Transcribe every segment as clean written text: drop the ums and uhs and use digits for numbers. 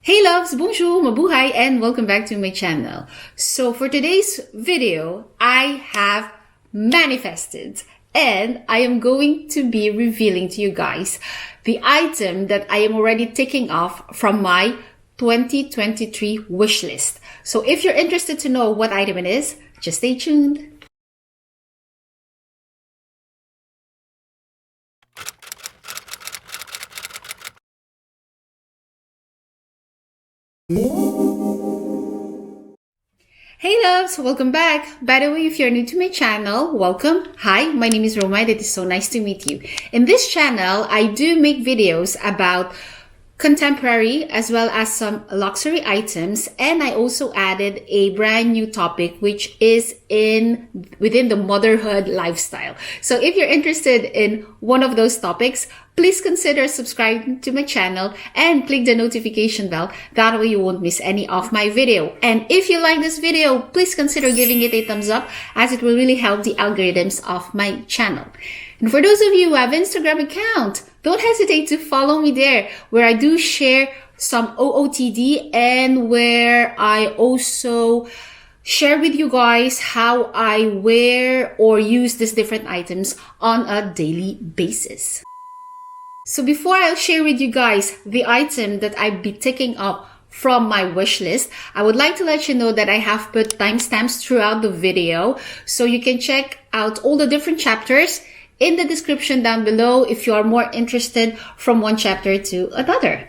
Hey loves, bonjour, mabuhay, and welcome back to my channel. So for today's video, I have manifested and I am going to be revealing to you guys the item that I am already taking off from my 2023 wish list. So if you're interested to know what item it is, just stay tuned. Hey loves, welcome back. By the way, if you're new to my channel, welcome. Hi, my name is Roma. It is so nice to meet you. In this channel, I do make videos about contemporary as well as some luxury items, and I also added a brand new topic which is within the motherhood lifestyle. So if you're interested in one of those topics, please consider subscribing to my channel and click the notification bell. That way you won't miss any of my video. And if you like this video, please consider giving it a thumbs up, as it will really help the algorithms of my channel. And for those of you who have Instagram account, don't hesitate to follow me there, where I do share some OOTD and where I also share with you guys how I wear or use these different items on a daily basis. So before I'll share with you guys the item that I'll be taking up from my wish list, I would like to let you know that I have put timestamps throughout the video, so you can check out all the different chapters in the description down below if you are more interested from one chapter to another.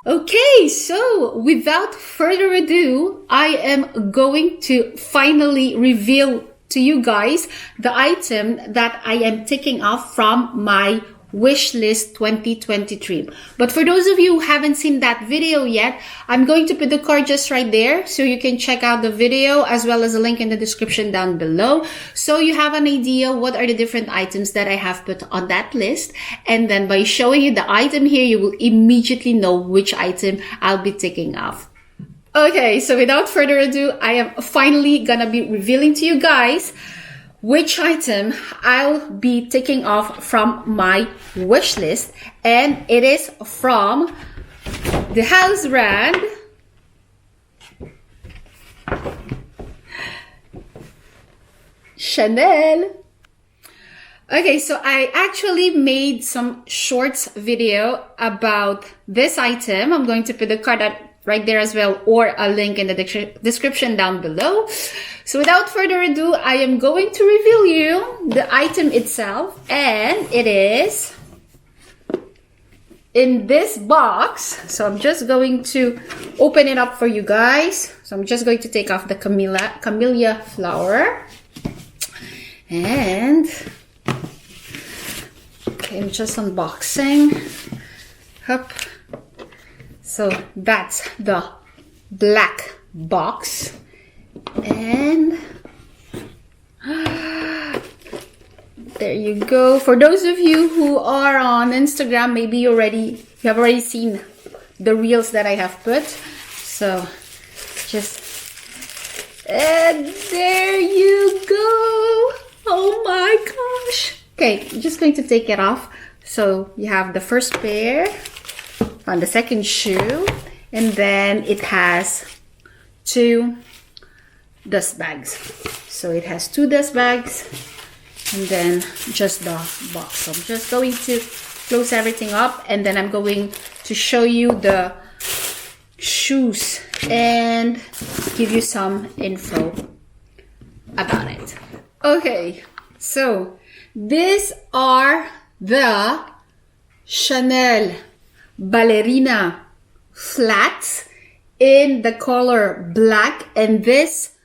Okay, so without further ado, I am going to finally reveal to you guys the item that I am taking off from my wish list 2023. But for those of you who haven't seen that video yet, I'm going to put the card just right there so you can check out the video, as well as a link in the description down below, so you have an idea what are the different items that I have put on that list. And then by showing you the item here, you will immediately know which item I'll be taking off. Okay, so without further ado, I am finally gonna be revealing to you guys which item I'll be taking off from my wish list, and it is from the house brand Chanel. Okay, so I actually made some shorts video about this item. I'm going to put the card right there as well, or a link in the description down below. So without further ado, I am going to reveal you the item itself, and it is in this box. So I'm just going to open it up for you guys. So I'm just going to take off the camellia flower, and okay, I'm just unboxing. Hup. So that's the black box, and there you go. For those of you who are on Instagram, maybe you have already seen the reels that I have put. So and there you go. Oh my gosh. Okay, I'm just going to take it off. So you have the first pair on the second shoe, and then it has two dust bags. So it has two dust bags, and then just the box. So I'm just going to close everything up, and then I'm going to show you the shoes and give you some info about it. Okay, so these are the Chanel Ballerina flats in the color black, and this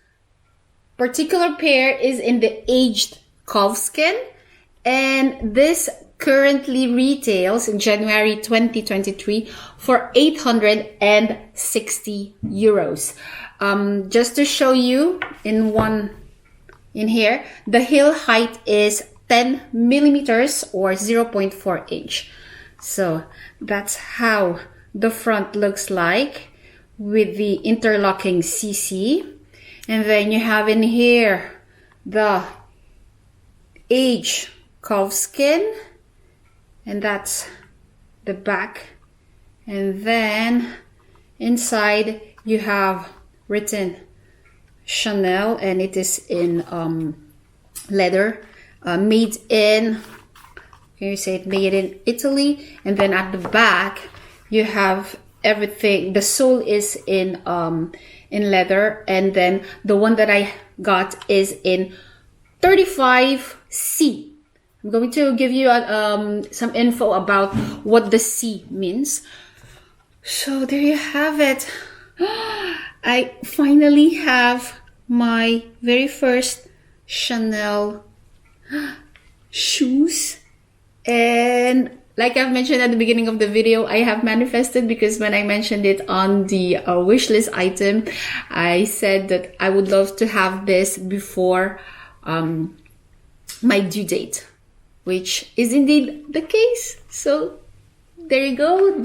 particular pair is in the aged Calfskin, and this currently retails in January 2023 for 860 euros. Just to show you in here, the heel height is 10 millimeters or 0.4 inch. So that's how the front looks like with the interlocking CC. And then you have in here the aged Calfskin, and that's the back. And then Inside you have written Chanel, and it is in leather, made in, can you say it, made in Italy. And then at the back you have everything. The sole is in leather, and then the one that I got is in 35C. I'm going to give you some info about what the C means. So there you have it. I finally have my very first Chanel shoes. And like I've mentioned at the beginning of the video, I have manifested, because when I mentioned it on the wish list item, I said that I would love to have this before my due date, which is indeed the case. So there you go.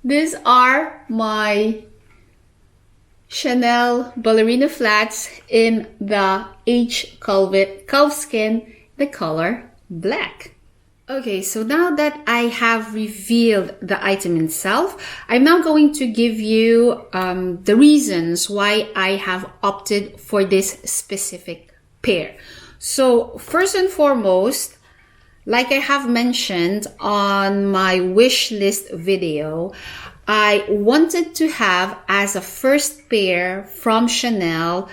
These are my Chanel Ballerina flats in the Calfskin, the color black. Okay, so now that I have revealed the item itself, I'm now going to give you the reasons why I have opted for this specific pair. So first and foremost, like I have mentioned on my wish list video, I wanted to have as a first pair from Chanel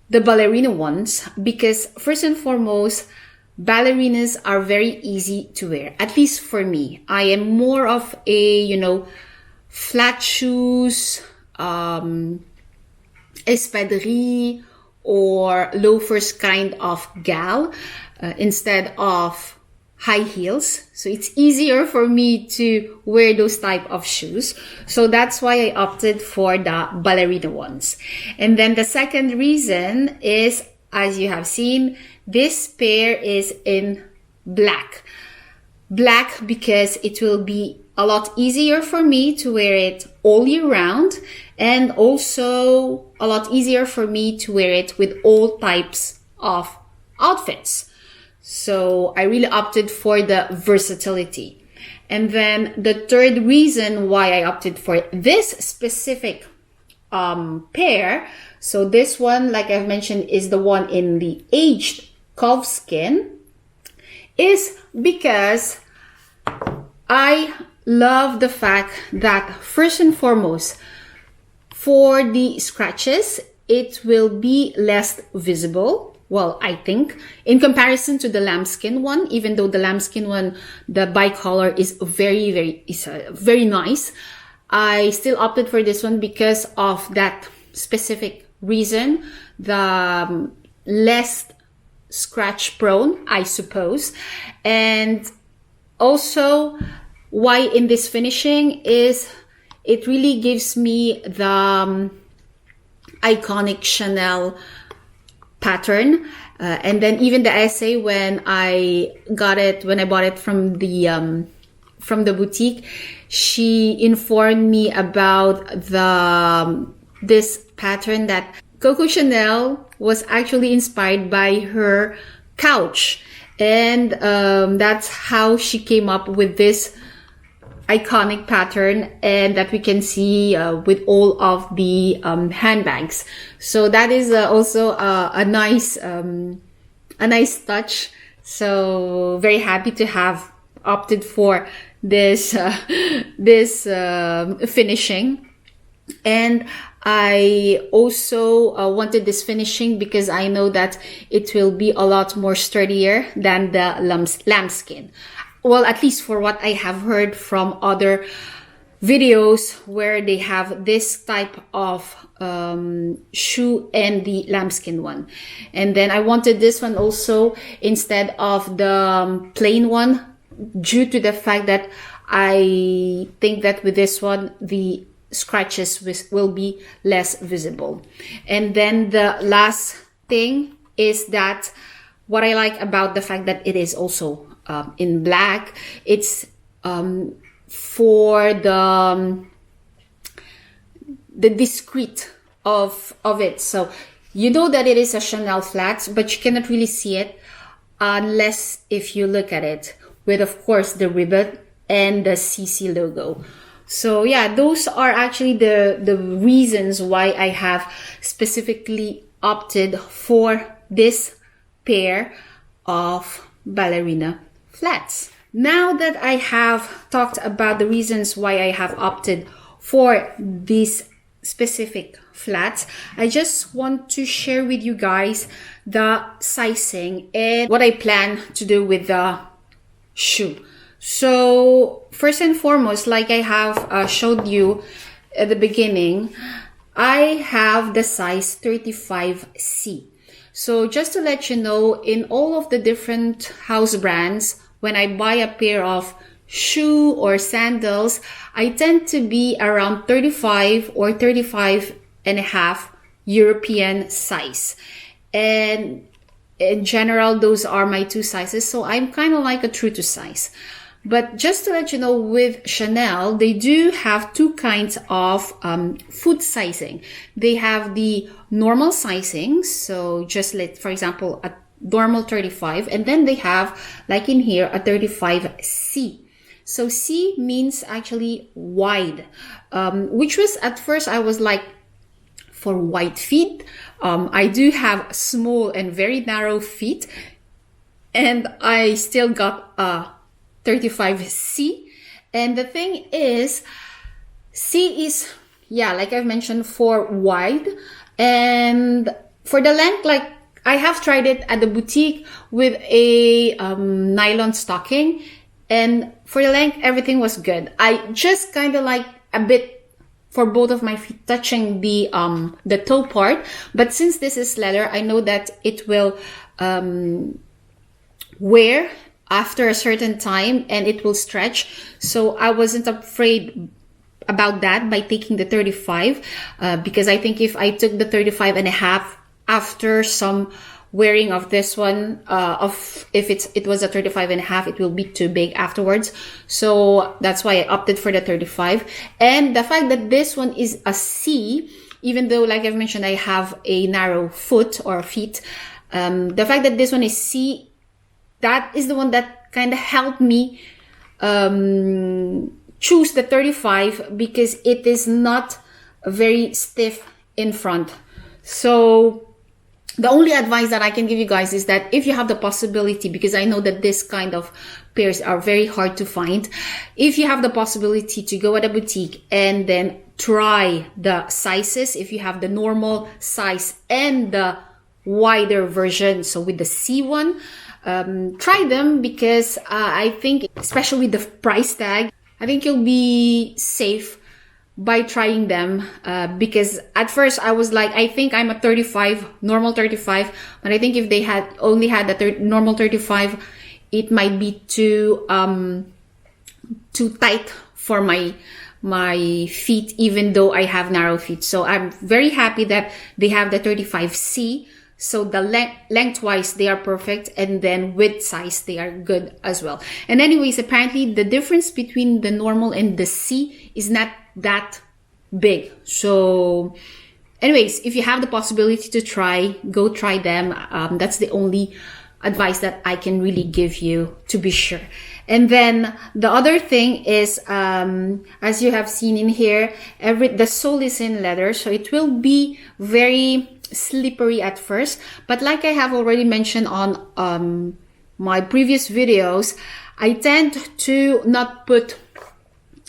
the ballerina ones, because first and foremost, ballerinas are very easy to wear, at least for me. I am more of a, flat shoes, espadrille or loafers kind of gal, instead of high heels. So it's easier for me to wear those type of shoes. So that's why I opted for the ballerina ones. And then the second reason is, as you have seen, this pair is in black. Black because it will be a lot easier for me to wear it all year round, and also a lot easier for me to wear it with all types of outfits. So I really opted for the versatility. And then the third reason why I opted for this specific pair, so this one, like I've mentioned, is the one in the aged calfskin, is because I love the fact that first and foremost, for the scratches, it will be less visible. Well, I think, in comparison to the lambskin one, even though the lambskin one, the bicolor is very nice, I still opted for this one because of that specific reason, the less scratch prone, I suppose. And also why in this finishing is it really gives me the iconic Chanel pattern, and then even the essay when I bought it from the boutique, she informed me about this pattern, that Coco Chanel was actually inspired by her couch, and that's how she came up with this iconic pattern, and that we can see with all of the handbags. So that is also a nice touch. So very happy to have opted for this finishing. And I also wanted this finishing because I know that it will be a lot more sturdier than the lambskin. Well, at least for what I have heard from other videos where they have this type of shoe and the lambskin one. And then I wanted this one also instead of the plain one, due to the fact that I think that with this one, the scratches will be less visible. And then the last thing is that what I like about the fact that it is also in black, it's for the discreet of it. So you know that it is a Chanel flat, but you cannot really see it unless if you look at it with, of course, the ribbon and the CC logo. So yeah, those are actually the reasons why I have specifically opted for this pair of ballerina flats. Now that I have talked about the reasons why I have opted for these specific flats, I just want to share with you guys the sizing and what I plan to do with the shoe. So first and foremost, like I have showed you at the beginning, I have the size 35C. So just to let you know, in all of the different house brands, when I buy a pair of shoe or sandals, I tend to be around 35 or 35 and a half European size. And in general, those are my two sizes. So I'm kind of like a true to size. But just to let you know, with Chanel, they do have two kinds of foot sizing. They have the normal sizing. So just for example, a normal 35. And then they have, like in here, a 35C. So C means actually wide, which was at first I was like, for wide feet. I do have small and very narrow feet. And I still got a 35C. And the thing is, C is, yeah, like I've mentioned, for wide. And for the length, like I have tried it at the boutique with a nylon stocking. And for the length, everything was good. I just kind of like a bit for both of my feet touching the toe part. But since this is leather, I know that it will wear after a certain time and it will stretch. So I wasn't afraid about that by taking the 35 because I think if I took the 35 and a half after some wearing of this one, if it was a 35 and a half, it will be too big afterwards. So that's why I opted for the 35. And the fact that this one is a C, even though, like I've mentioned, I have a narrow foot or feet, the fact that this one is C, that is the one that kind of helped me choose the 35 because it is not very stiff in front. So the only advice that I can give you guys is that if you have the possibility, because I know that this kind of pairs are very hard to find, if you have the possibility to go at a boutique and then try the sizes, if you have the normal size and the wider version, so with the C1, try them because I think, especially with the price tag, I think you'll be safe by trying them because at first I was like, I think I'm a 35, normal 35, but I think if they had only had the normal 35, it might be too tight for my feet, even though I have narrow feet. So I'm very happy that they have the 35C. So the lengthwise, they are perfect. And then width size, they are good as well. And anyways, apparently the difference between the normal and the C is not that big. So anyways, if you have the possibility to try, go try them. That's the only advice that I can really give you, to be sure. And then the other thing is, as you have seen in here, the sole is in leather, so it will be very slippery at first. But like I have already mentioned on my previous videos, I tend to not put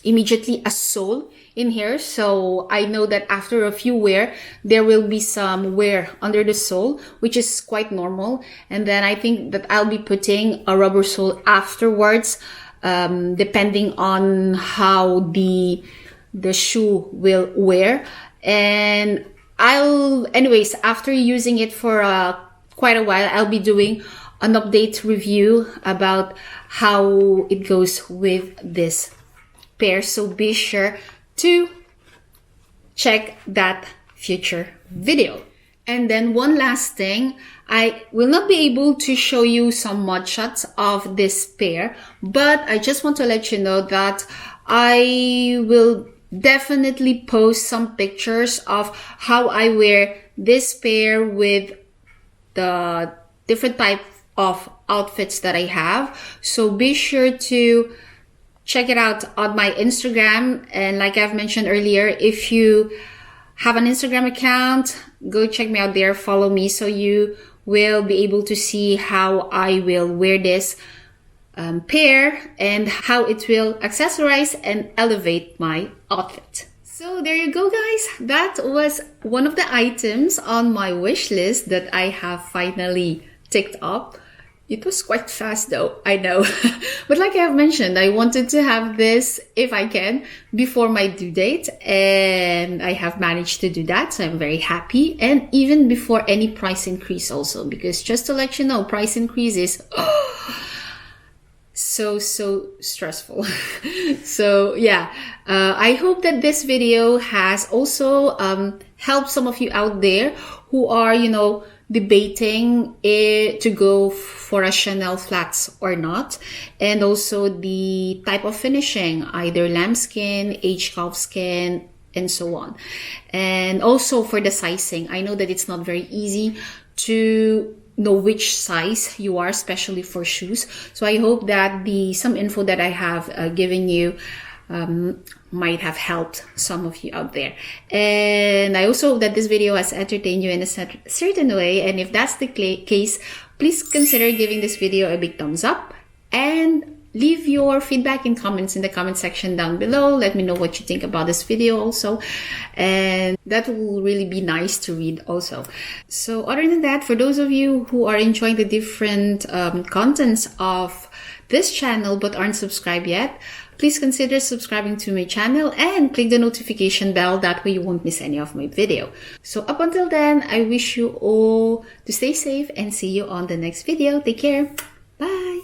immediately a sole in here. So I know that after a few wear, there will be some wear under the sole, which is quite normal. And then I think that I'll be putting a rubber sole afterwards, depending on how the shoe will wear. And anyways, after using it for quite a while, I'll be doing an update review about how it goes with this pair. So be sure to check that future video. And then one last thing, I will not be able to show you some mud shots of this pair, but I just want to let you know that I will definitely post some pictures of how I wear this pair with the different type of outfits that I have. So be sure to check it out on my Instagram. And like I've mentioned earlier, if you have an Instagram account, go check me out there, follow me, so you will be able to see how I will wear this pair and how it will accessorize and elevate my outfit. So there you go, guys. That was one of the items on my wish list that I have finally ticked up. It was quite fast though, I know. But like I have mentioned, I wanted to have this, if I can, before my due date. And I have managed to do that, so I'm very happy. And even before any price increase also, because just to let you know, price increase is so stressful. So yeah, I hope that this video has also helped some of you out there who are, debating to go for a Chanel flats or not, and also the type of finishing, either lambskin, calfskin, and so on. And also for the sizing, I know that it's not very easy to know which size you are, especially for shoes. So I hope that some info that I have given you might have helped some of you out there. And I also hope that this video has entertained you in a certain way. And if that's the case, please consider giving this video a big thumbs up and leave your feedback in comments in the comment section down below. Let me know what you think about this video also, and that will really be nice to read also. So other than that, for those of you who are enjoying the different contents of this channel but aren't subscribed yet, please consider subscribing to my channel and click the notification bell. That way you won't miss any of my video. So up until then, I wish you all to stay safe and see you on the next video. Take care. Bye.